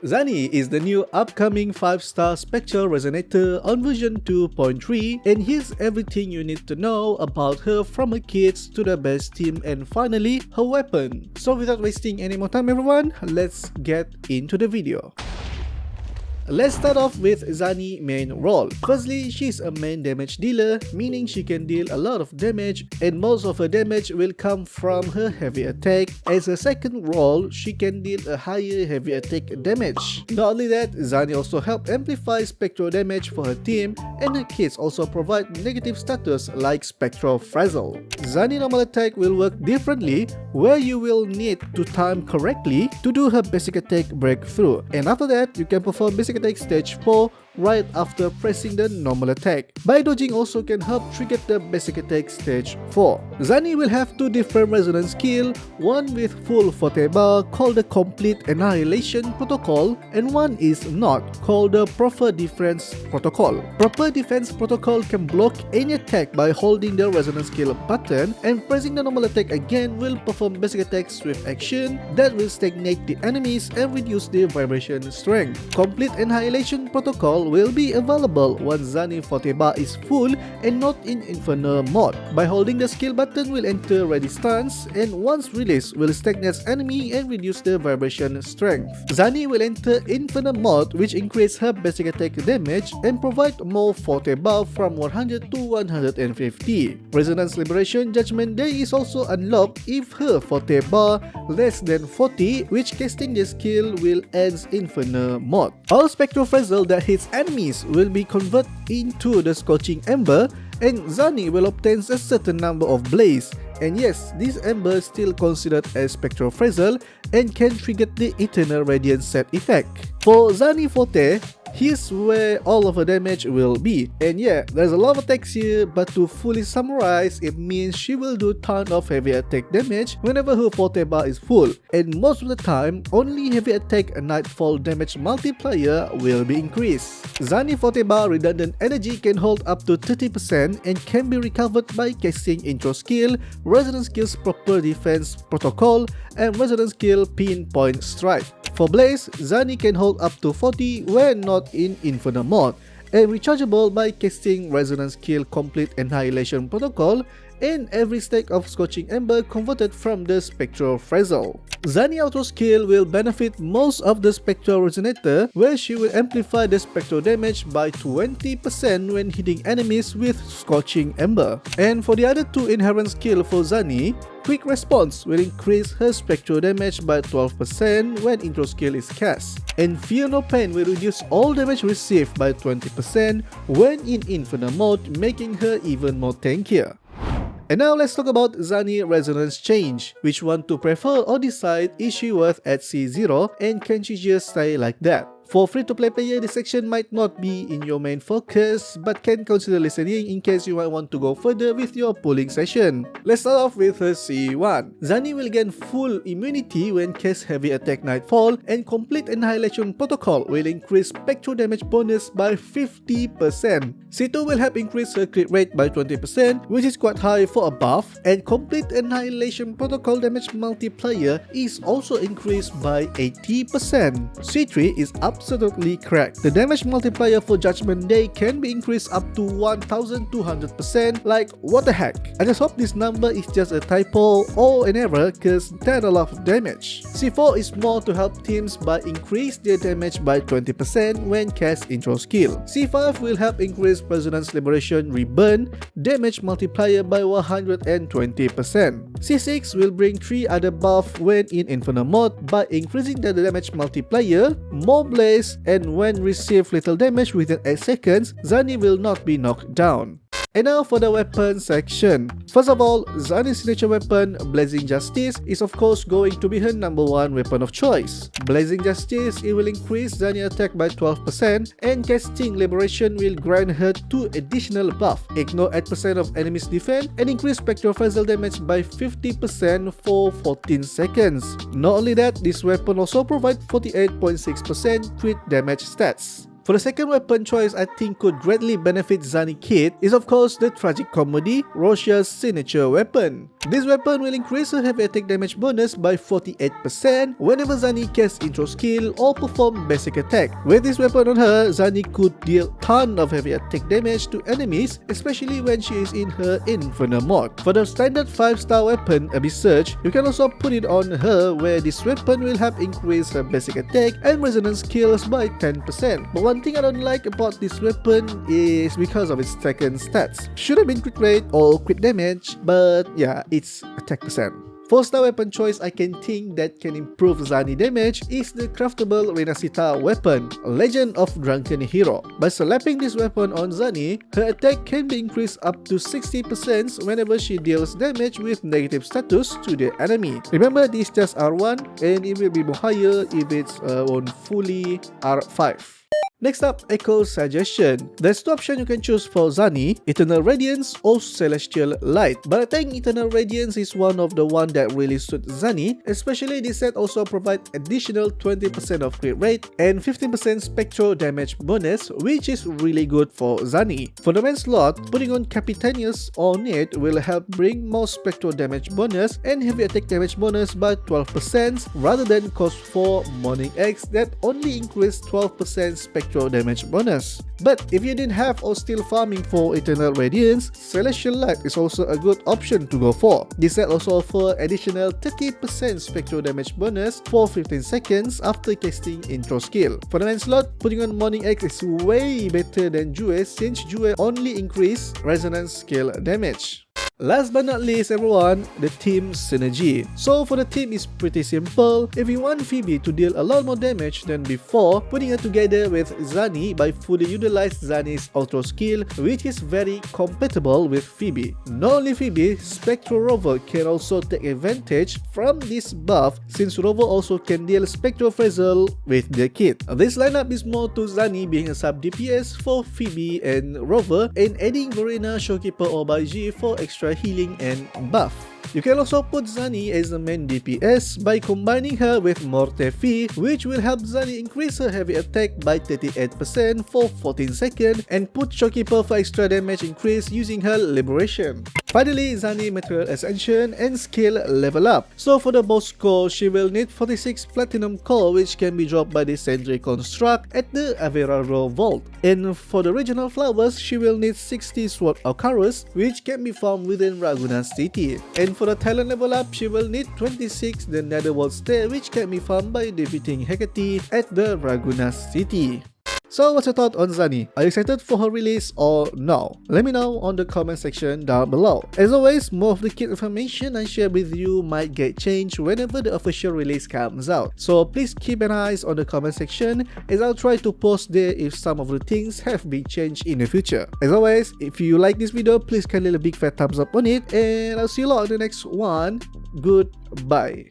ZANI is the new upcoming 5-star Spectral Resonator on version 2.3, and here's everything you need to know about her, from her kits to the best team and finally her weapon. So without wasting any more time everyone, let's get into the video. Let's start off with ZANI main role. Firstly, she's a main damage dealer, meaning she can deal a lot of damage and most of her damage will come from her heavy attack. As a second role, she can deal a higher heavy attack damage. Not only that, ZANI also helps amplify spectral damage for her team, and her kits also provide negative status like Spectral Frazzle. ZANI normal attack will work differently, where you will need to time correctly to do her basic attack breakthrough, and after that you can perform basic attack stage 4 right after pressing the normal attack. By dodging also can help trigger the basic attack stage 4. ZANI will have two different resonance skills, one with full forte bar called the Complete Annihilation Protocol, and one is not, called the Proper Defense Protocol. Proper Defense Protocol can block any attack by holding the resonance skill button, and pressing the normal attack again will perform basic attack swift action that will stagnate the enemies and reduce their vibration strength. Complete Annihilation Protocol will be available once ZANI forte bar is full and not in Inferno mode. By holding the skill button will enter ready stance, and once released will stagnate enemy and reduce the vibration strength. ZANI will enter Inferno mode, which increase her basic attack damage and provide more forte bar from 100 to 150. Resonance Liberation Judgment Day is also unlocked if her forte bar less than 40, which casting the skill will end Inferno mode. All Spectral Frazzle that hits enemies will be converted into the Scorching Ember, and ZANI will obtain a certain number of blaze. And yes, this ember is still considered as Spectral Frazzle and can trigger the Eternal Radiance set effect. For ZANI forte, here's where all of her damage will be. And yeah, there's a lot of attacks here, but to fully summarize, it means she will do ton of heavy attack damage whenever her forte bar is full. And most of the time, only heavy attack and nightfall damage multiplier will be increased. ZANI forte bar redundant energy can hold up to 30% and can be recovered by casting intro skill, resonance skills Proper Defense Protocol, and resonance skill Pinpoint Strike. For blaze, ZANI can hold up to 40 when not in Inferno mode, and rechargeable by casting resonance skill Complete Annihilation Protocol and every stack of Scorching Ember converted from the Spectral Frazzle. ZANI auto skill will benefit most of the Spectral Resonator, where she will amplify the spectral damage by 20% when hitting enemies with Scorching Ember. And for the other two inherent skill for ZANI, Quick Response will increase her spectral damage by 12% when intro skill is cast, and Fear No Pain will reduce all damage received by 20% when in Inferno mode, making her even more tankier. And now let's talk about ZANI Resonance Change. Which one to prefer or decide, is she worth at C0, and can she just stay like that? For free-to-play player, this section might not be in your main focus, but can consider listening in case you might want to go further with your pulling session. Let's start off with her C1. ZANI will gain full immunity when cast heavy attack nightfall, and Complete Annihilation Protocol will increase spectral damage bonus by 50%. C2 will help increase her crit rate by 20%, which is quite high for a buff, and Complete Annihilation Protocol damage multiplier is also increased by 80%. C3 is absolutely correct. The damage multiplier for Judgment Day can be increased up to 1200%, like what the heck. I just hope this number is just a typo or an error, cause that's a lot of damage. C4 is more to help teams by increase their damage by 20% when cast intro skill. C5 will help increase Resonance Liberation Reburn damage multiplier by 120%. C6 will bring 3 other buffs when in Inferno mode by increasing the damage multiplier, more blaze, and when receive little damage within 8 seconds, ZANI will not be knocked down. And now for the weapon section. First of all, ZANI's signature weapon, Blazing Justice, is of course going to be her number 1 weapon of choice. Blazing Justice, it will increase ZANI attack by 12%, and casting Liberation will grant her 2 additional buff, ignore 8% of enemies' defense, and increase Spectral Frazzle damage by 50% for 14 seconds. Not only that, this weapon also provides 48.6% crit damage stats. For the second weapon choice I think could greatly benefit ZANI kit is of course the Tragic Comedy, Rosha's signature weapon. This weapon will increase her heavy attack damage bonus by 48% whenever ZANI casts intro skill or perform basic attack. With this weapon on her, ZANI could deal ton of heavy attack damage to enemies, especially when she is in her Inferno mode. For the standard 5-star weapon Abyss Surge, you can also put it on her where this weapon will help increase her basic attack and resonance skills by 10%. But one thing I don't like about this weapon is because of its second stats. Should have been crit rate or crit damage, but yeah, it's attack percent. 4-star weapon choice I can think that can improve ZANI damage is the craftable Renacita weapon, Legend of Drunken Hero. By slapping this weapon on ZANI, her attack can be increased up to 60% whenever she deals damage with negative status to the enemy. Remember, this is just R1 and it will be more higher if it's on fully R5. Next up, Echo Suggestion. There's two options you can choose for ZANI, Eternal Radiance or Celestial Light. But I think Eternal Radiance is one of the one that really suits ZANI, especially this set also provides additional 20% of crit rate and 15% spectral damage bonus, which is really good for ZANI. For the main slot, putting on Capitanius on it will help bring more spectral damage bonus and heavy attack damage bonus by 12% rather than cost 4 Morning X that only increase 12% spectral damage bonus. But if you didn't have or still farming for Eternal Radiance, Celestial Light is also a good option to go for. This set also offers additional 30% spectral damage bonus for 15 seconds after casting intro skill. For the main slot, putting on Morning X is way better than Jue since Jue only increase resonance skill damage. Last but not least everyone, the team synergy. So for the team is pretty simple. If you want Phoebe to deal a lot more damage than before, putting her together with ZANI by fully utilize ZANI's outro skill, which is very compatible with Phoebe. Not only Phoebe, Spectral Rover can also take advantage from this buff since Rover also can deal Spectral Frazzle with the kit. This lineup is more to ZANI being a sub DPS for Phoebe and Rover and adding Verena, Showkeeper or Baiji for extra healing and buff. You can also put ZANI as the main DPS by combining her with Mortefi, which will help ZANI increase her heavy attack by 38% for 14 seconds and put Showkeeper for extra damage increase using her Liberation. Finally, ZANI Material Ascension and skill level up. So for the boss core, she will need 46 Platinum Core which can be dropped by the Sentry Construct at the Averaro Vault. And for the regional flowers, she will need 60 Sword Alcarus which can be found within Raguna City. And for the talent level up, she will need 26 the Netherworld Stair which can be found by defeating Hecate at the Raguna City. So what's your thought on ZANI? Are you excited for her release or no? Let me know on the comment section down below. As always, more of the kit information I share with you might get changed whenever the official release comes out. So please keep an eye on the comment section as I'll try to post there if some of the things have been changed in the future. As always, if you like this video, please kindly leave a big fat thumbs up on it and I'll see you all in the next one. Goodbye.